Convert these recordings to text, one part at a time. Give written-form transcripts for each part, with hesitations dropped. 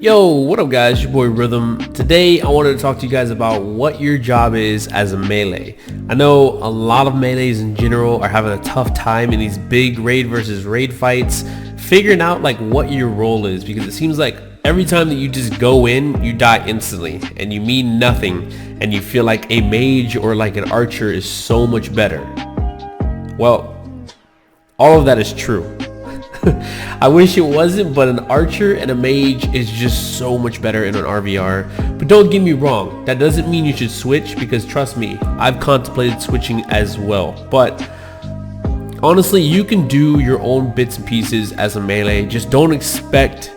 Yo, what up guys, your boy Rythmn. Today I wanted to talk to you guys about what your job is as a melee. I know a lot of melees in general are having a tough time in these big raid versus raid fights, figuring out like what your role is, because it seems like every time that you just go in, you die instantly and you mean nothing, and you feel like a mage or like an archer is so much better. Well, all of that is true. I wish it wasn't, but an archer and a mage is just so much better in an RVR. But don't get me wrong, that doesn't mean you should switch, because trust me, I've contemplated switching as well. But honestly, you can do your own bits and pieces as a melee. Just don't expect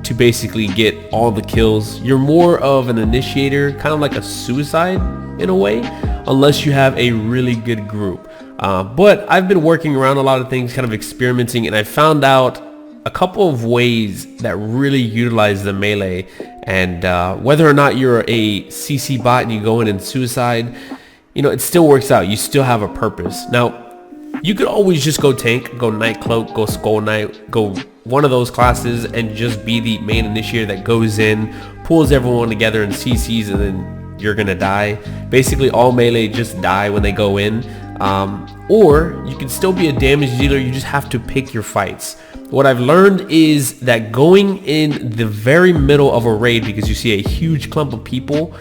to basically get all the kills. You're more of an initiator, kind of like a suicide in a way, unless you have a really good group. But I've been working around a lot of things, kind of experimenting, and I found out a couple of ways that really utilize the melee. And whether or not you're a CC bot and you go in and suicide, you know, it still works out. You still have a purpose. Now, you could always just go tank, go night cloak, go skull knight, go one of those classes and just be the main initiator that goes in, pulls everyone together and CCs, and then you're gonna die. Basically all melee just die when they go in. Or you can still be a damage dealer. You just have to pick your fights. What I've learned is that going in the very middle of a raid, because you see a huge clump of people,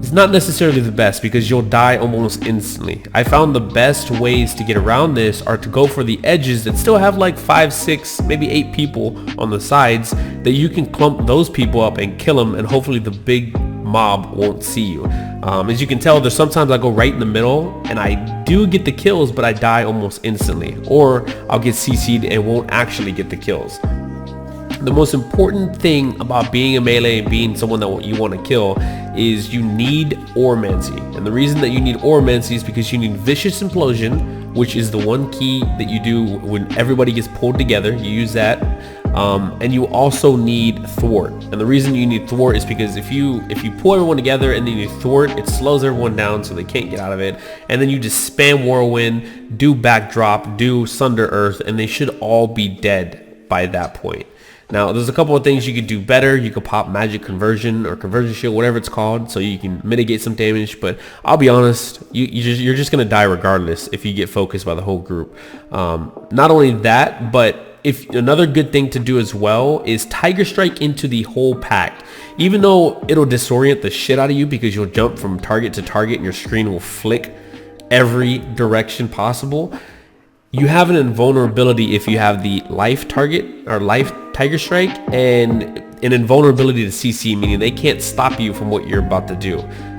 is not necessarily the best, because you'll die almost instantly. I found the best ways to get around this are to go for the edges that still have like 5, 6, maybe 8 people on the sides, that you can clump those people up and kill them, and hopefully the big mob won't see you. As you can tell, there's sometimes I go right in the middle and I do get the kills, but I die almost instantly, or I'll get CC'd and won't actually get the kills. The most important thing about being a melee and being someone that you want to kill is you need Oromancy. And the reason that you need Oromancy is because you need Vicious Implosion, which is the one key that you do when everybody gets pulled together. You use that. And you also need Thwart. And the reason you need Thwart is because if you pull everyone together and then you thwart, it slows everyone down so they can't get out of it. And then you just spam Whirlwind, do Backdrop, do Sunder Earth, and they should all be dead by that point. Now, there's a couple of things you could do better. You could pop Magic Conversion or Conversion Shield, whatever it's called, so you can mitigate some damage. But I'll be honest, you're just going to die regardless if you get focused by the whole group. Not only that, but if another good thing to do as well is Tiger Strike into the whole pack. Even though it'll disorient the shit out of you, because you'll jump from target to target and your screen will flick every direction possible, you have an invulnerability if you have the life target or life Tiger Strike, and an invulnerability to CC, meaning they can't stop you from what you're about to do.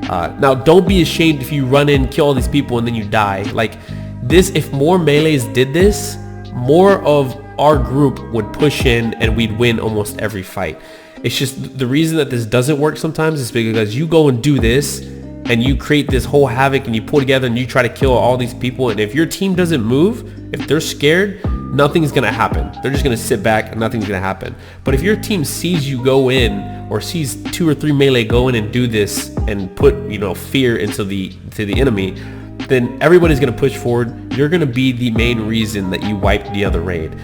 Now, don't be ashamed if you run in, kill all these people, and then you die. Like this, if more melees did this, more of our group would push in and we'd win almost every fight. It's just the reason that this doesn't work sometimes is because you go and do this and you create this whole havoc and you pull together and you try to kill all these people, and if your team doesn't move, if they're scared, nothing's gonna happen. They're just gonna sit back and nothing's gonna happen. But if your team sees you go in, or sees 2 or 3 melee go in and do this and put, you know, fear into the enemy, then everybody's gonna push forward. You're gonna be the main reason that you wipe the other raid.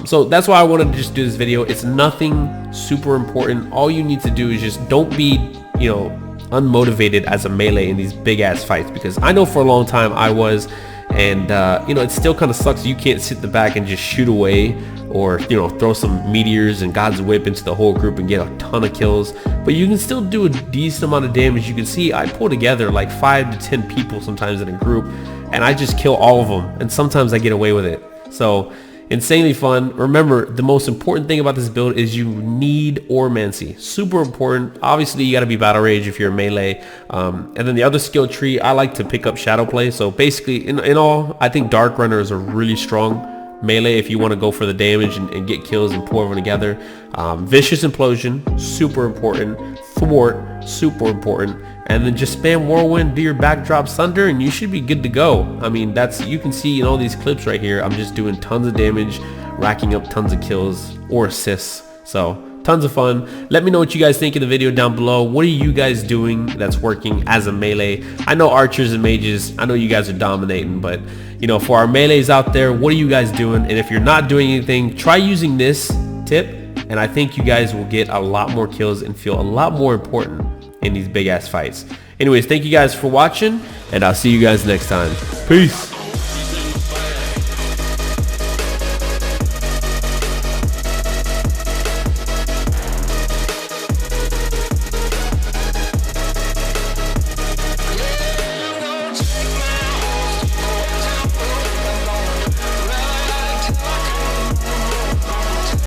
So that's why I wanted to just do this video. It's nothing super important. All you need to do is just don't be, you know, unmotivated as a melee in these big ass fights, because I know for a long time I was, and you know, it still kind of sucks. You can't sit the back and just shoot away, or, you know, throw some meteors and God's whip into the whole group and get a ton of kills, but you can still do a decent amount of damage. You can see I pull together like 5 to 10 people sometimes in a group, and I just kill all of them, and sometimes I get away with it. So insanely fun. Remember, the most important thing about this build is you need Oromancy. Super important. Obviously, you got to be Battle Rage if you're a melee. And then the other skill tree, I like to pick up Shadow Play. So basically, in all, I think Darkrunner is a really strong melee if you want to go for the damage and get kills and pull everyone together. Vicious Implosion, super important. Thwart, super important. And then just spam Whirlwind, do your Backdrop Sunder, and you should be good to go. I mean, you can see in all these clips right here, I'm just doing tons of damage, racking up tons of kills or assists. So tons of fun. Let me know what you guys think in the video down below. What are you guys doing that's working as a melee? I know archers and mages, I know you guys are dominating, but you know, for our melees out there, what are you guys doing? And if you're not doing anything, try using this tip and I think you guys will get a lot more kills and feel a lot more important in these big ass fights. Anyways, thank you guys for watching, and I'll see you guys next time. Peace.